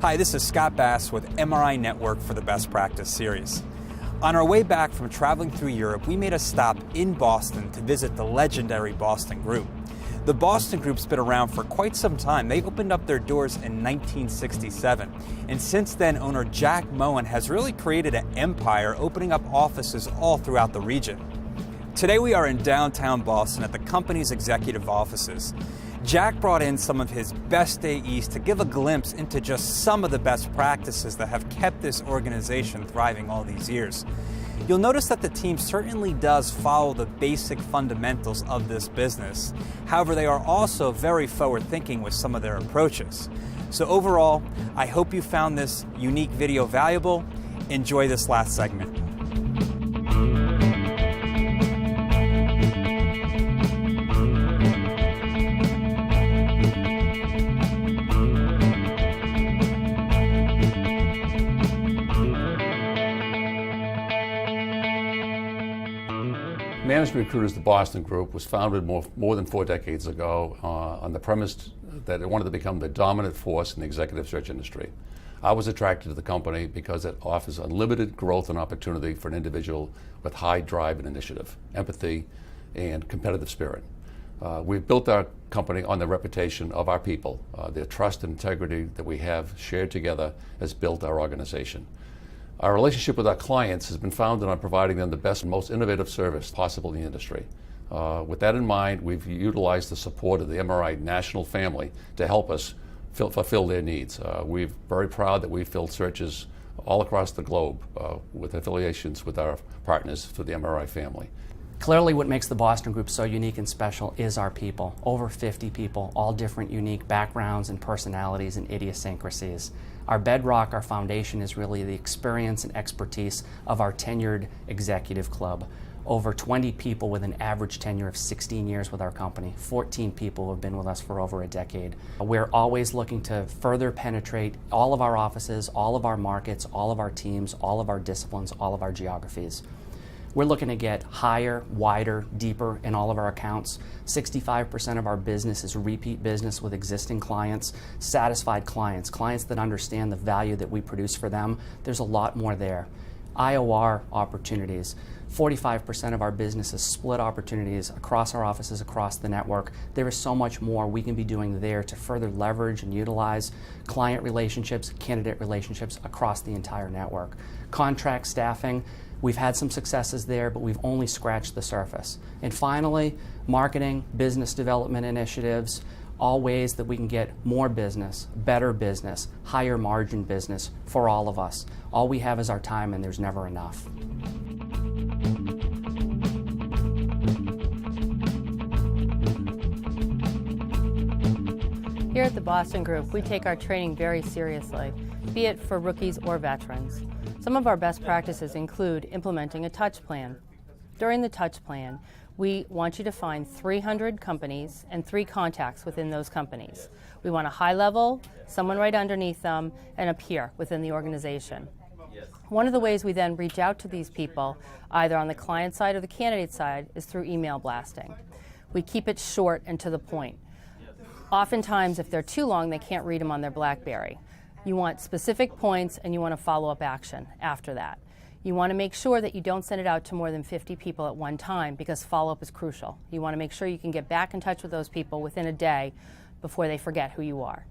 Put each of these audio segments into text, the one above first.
Hi, this is Scott Bass with MRI Network for the Best Practice series. On our way back from traveling through Europe, we made a stop in Boston to visit the legendary Boston Group. The Boston Group's been around for quite some time. They opened up their doors in 1967. And since then, owner Jack Moen has really created an empire, opening up offices all throughout the region. Today we are in downtown Boston at the company's executive offices. Jack brought in some of his best AEs to give a glimpse into just some of the best practices that have kept this organization thriving all these years. You'll notice that the team certainly does follow the basic fundamentals of this business. However, they are also very forward-thinking with some of their approaches. So overall, I hope you found this unique video valuable. Enjoy this last segment. Management Recruiters, the Boston Group, was founded more than 4 decades ago on the premise that it wanted to become the dominant force in the executive search industry. I was attracted to the company because it offers unlimited growth and opportunity for an individual with high drive and initiative, empathy, and competitive spirit. We've built our company on the reputation of our people. The trust and integrity that we have shared together has built our organization. Our relationship with our clients has been founded on providing them the best and most innovative service possible in the industry. With that in mind, we've utilized the support of the MRI national family to help us fulfill their needs. We're very proud that we've filled searches all across the globe with affiliations with our partners through the MRI family. Clearly what makes the Boston Group so unique and special is our people. Over 50 people, all different unique backgrounds and personalities and idiosyncrasies. Our bedrock, our foundation is really the experience and expertise of our tenured executive club. Over 20 people with an average tenure of 16 years with our company. 14 people who have been with us for over a decade. We're always looking to further penetrate all of our offices, all of our markets, all of our teams, all of our disciplines, all of our geographies. We're looking to get higher, wider, deeper in all of our accounts. 65% of our business is repeat business with existing clients, satisfied clients, clients that understand the value that we produce for them. There's a lot more there. IOR opportunities. 45% of our business is split opportunities across our offices, across the network. There is so much more we can be doing there to further leverage and utilize client relationships, candidate relationships across the entire network. Contract staffing. We've had some successes there, but we've only scratched the surface. And finally, marketing, business development initiatives, all ways that we can get more business, better business, higher margin business for all of us. All we have is our time, and there's never enough. Here at the Boston Group, we take our training very seriously, be it for rookies or veterans. Some of our best practices include implementing a touch plan. During the touch plan, we want you to find 300 companies and 3 contacts within those companies. We want a high level, someone right underneath them, and a peer within the organization. One of the ways we then reach out to these people, either on the client side or the candidate side, is through email blasting. We keep it short and to the point. Oftentimes, if they're too long, they can't read them on their BlackBerry. You want specific points, and you want a follow-up action after that. You want to make sure that you don't send it out to more than 50 people at one time, because follow-up is crucial. You want to make sure you can get back in touch with those people within a day before they forget who you are.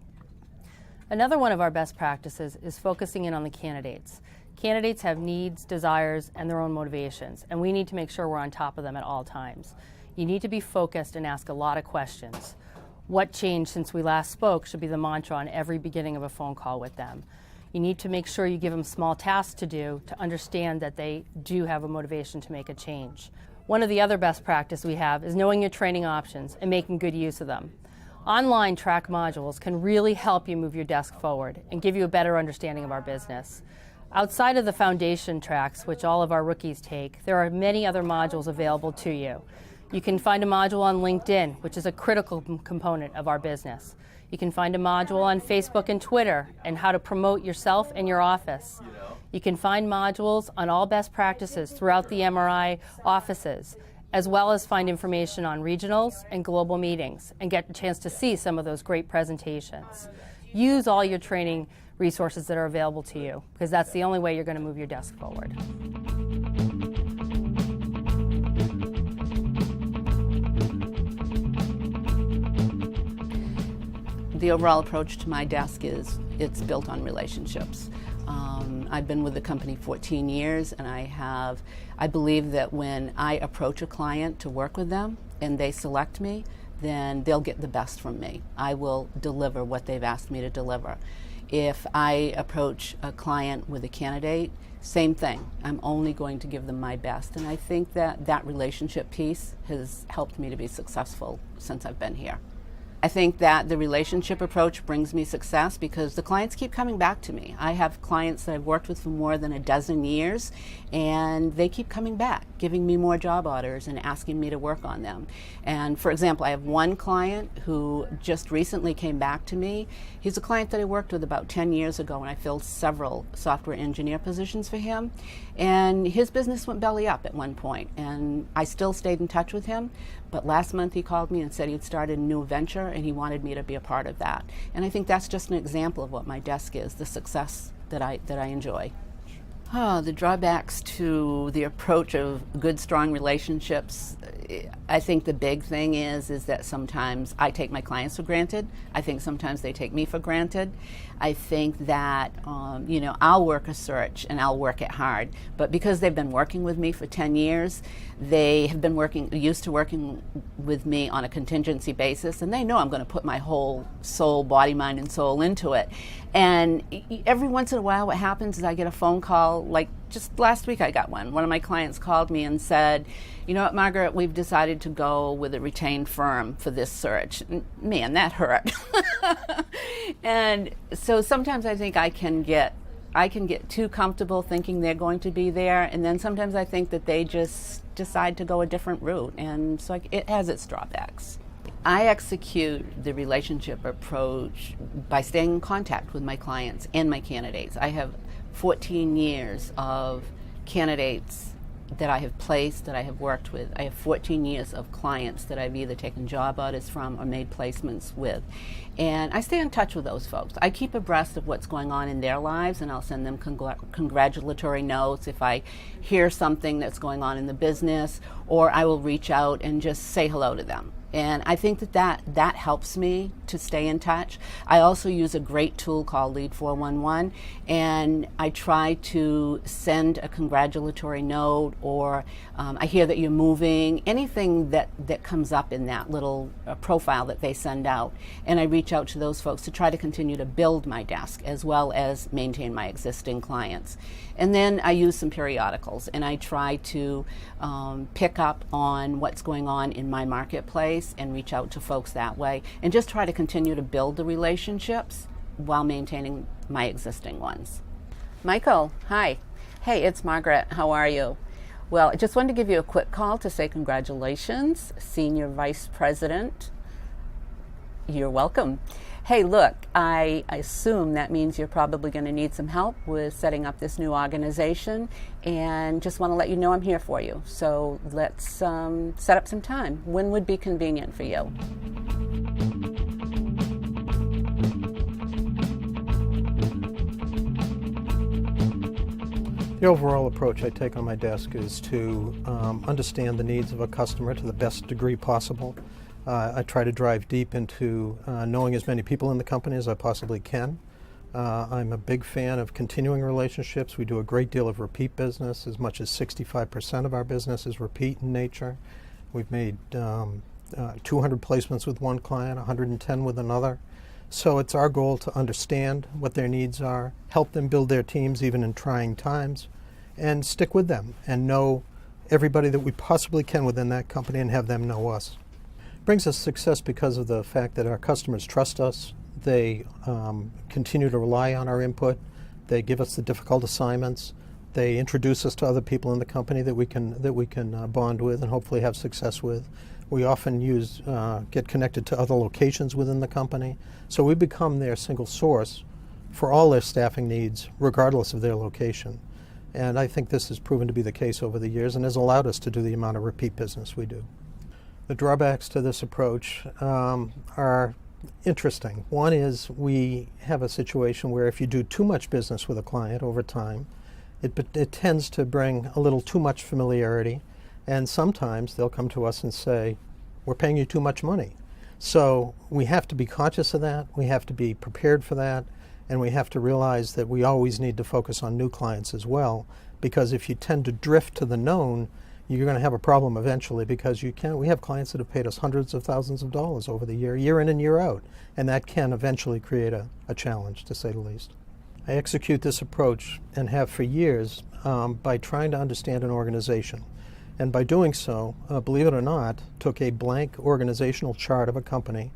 Another one of our best practices is focusing in on the candidates. Candidates have needs, desires, and their own motivations, and we need to make sure we're on top of them at all times. You need to be focused and ask a lot of questions. What changed since we last spoke should be the mantra on every beginning of a phone call with them. You need to make sure you give them small tasks to do to understand that they do have a motivation to make a change. One of the other best practices we have is knowing your training options and making good use of them. Online track modules can really help you move your desk forward and give you a better understanding of our business. Outside of the foundation tracks, which all of our rookies take, there are many other modules available to you. You can find a module on LinkedIn, which is a critical component of our business. You can find a module on Facebook and Twitter and how to promote yourself and your office. You can find modules on all best practices throughout the MRI offices, as well as find information on regionals and global meetings and get a chance to see some of those great presentations. use all your training resources that are available to you, because that's the only way you're going to move your desk forward. The overall approach to my desk is it's built on relationships. I've been with the company 14 years, and I believe that when I approach a client to work with them and they select me, then they'll get the best from me. I will deliver what they've asked me to deliver. If I approach a client with a candidate, same thing. I'm only going to give them my best, and I think that that relationship piece has helped me to be successful since I've been here. I think that the relationship approach brings me success because the clients keep coming back to me. I have clients that I've worked with for more than a dozen years, and they keep coming back, giving me more job orders and asking me to work on them. And for example, I have one client who just recently came back to me. He's a client that I worked with about 10 years ago, and I filled several software engineer positions for him. And his business went belly up at one point, and I still stayed in touch with him. But last month he called me and said he'd started a new venture and he wanted me to be a part of that. And I think that's just an example of what my desk is, the success that I enjoy. The drawbacks to the approach of good, strong relationships, I think the big thing is that sometimes I take my clients for granted. I think sometimes they take me for granted. I think that, I'll work a search and I'll work it hard, but because they've been working with me for 10 years, they have been used to working with me on a contingency basis, and they know I'm going to put my whole soul, body, mind, and soul into it. And every once in a while what happens is I get a phone call, like just last week I got one. One of my clients called me and said, "You know what, Margaret, we've decided to go with a retained firm for this search." Man, that hurt. And so sometimes I think I can get too comfortable thinking they're going to be there, and then sometimes I think that they just decide to go a different route, and so it has its drawbacks. I execute the relationship approach by staying in contact with my clients and my candidates. I have 14 years of candidates that I have placed, that I have worked with. I have 14 years of clients that I've either taken job orders from or made placements with. And I stay in touch with those folks. I keep abreast of what's going on in their lives, and I'll send them congratulatory notes if I hear something that's going on in the business, or I will reach out and just say hello to them. And I think that helps me to stay in touch. I also use a great tool called Lead 411, and I try to send a congratulatory note, or I hear that you're moving, anything that comes up in that little profile that they send out. And I reach out to those folks to try to continue to build my desk as well as maintain my existing clients. And then I use some periodicals, and I try to pick up on what's going on in my marketplace and reach out to folks that way, and just try to continue to build the relationships while maintaining my existing ones. Michael, hi. Hey, it's Margaret. How are you? Well, I just wanted to give you a quick call to say congratulations, Senior Vice President. You're welcome. Hey, look, I assume that means you're probably going to need some help with setting up this new organization, and just want to let you know I'm here for you. So let's set up some time. When would be convenient for you? The overall approach I take on my desk is to understand the needs of a customer to the best degree possible. I try to drive deep into knowing as many people in the company as I possibly can. I'm a big fan of continuing relationships. We do a great deal of repeat business. As much as 65% of our business is repeat in nature. We've made 200 placements with one client, 110 with another. So it's our goal to understand what their needs are, help them build their teams even in trying times, and stick with them and know everybody that we possibly can within that company and have them know us. Brings us success because of the fact that our customers trust us. They continue to rely on our input. They give us the difficult assignments. They introduce us to other people in the company that we can bond with and hopefully have success with. We often get connected to other locations within the company, so we become their single source for all their staffing needs, regardless of their location. And I think this has proven to be the case over the years and has allowed us to do the amount of repeat business we do. The drawbacks to this approach are interesting. One is we have a situation where if you do too much business with a client over time, it tends to bring a little too much familiarity, and sometimes they'll come to us and say, we're paying you too much money. So we have to be conscious of that, we have to be prepared for that, and we have to realize that we always need to focus on new clients as well, because if you tend to drift to the known, you're going to have a problem eventually, because we have clients that have paid us hundreds of thousands of dollars over the year in and year out, and that can eventually create a challenge, to say the least. I execute this approach, and have for years, by trying to understand an organization. And by doing so, believe it or not, took a blank organizational chart of a company,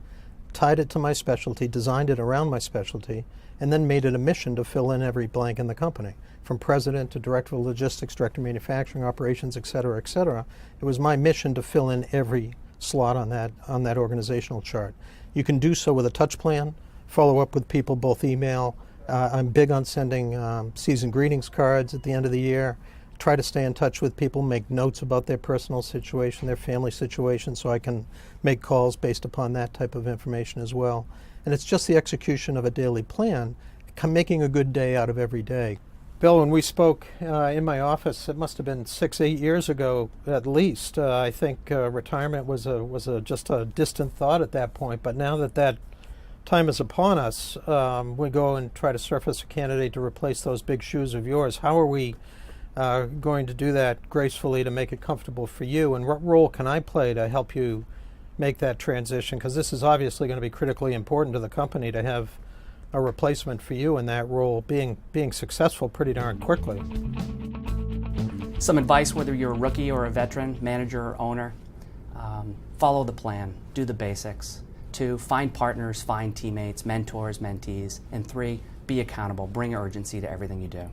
tied it to my specialty, designed it around my specialty, and then made it a mission to fill in every blank in the company. From president to director of logistics, director of manufacturing operations, et cetera, et cetera. It was my mission to fill in every slot on that organizational chart. You can do so with a touch plan, follow up with people, both email. I'm big on sending season greetings cards at the end of the year. Try to stay in touch with people, make notes about their personal situation, their family situation, so I can make calls based upon that type of information as well. And it's just the execution of a daily plan, making a good day out of every day. Bill, when we spoke in my office, it must have been 6-8 years ago at least. I think retirement was just a distant thought at that point. But now that time is upon us, we go and try to surface a candidate to replace those big shoes of yours. How are we going to do that gracefully to make it comfortable for you? And what role can I play to help you make that transition? Because this is obviously going to be critically important to the company to have a replacement for you in that role being successful pretty darn quickly. Some advice, whether you're a rookie or a veteran, manager or owner: follow the plan, do the basics. 2, find partners, find teammates, mentors, mentees. And 3, be accountable, bring urgency to everything you do.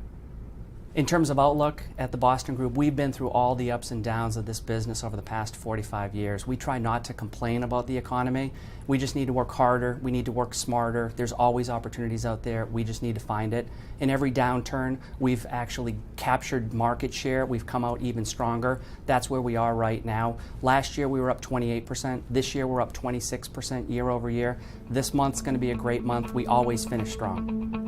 In terms of outlook at the Boston Group, we've been through all the ups and downs of this business over the past 45 years. We try not to complain about the economy. We just need to work harder. We need to work smarter. There's always opportunities out there. We just need to find it. In every downturn, we've actually captured market share. We've come out even stronger. That's where we are right now. Last year, we were up 28%. This year, we're up 26% year over year. This month's going to be a great month. We always finish strong.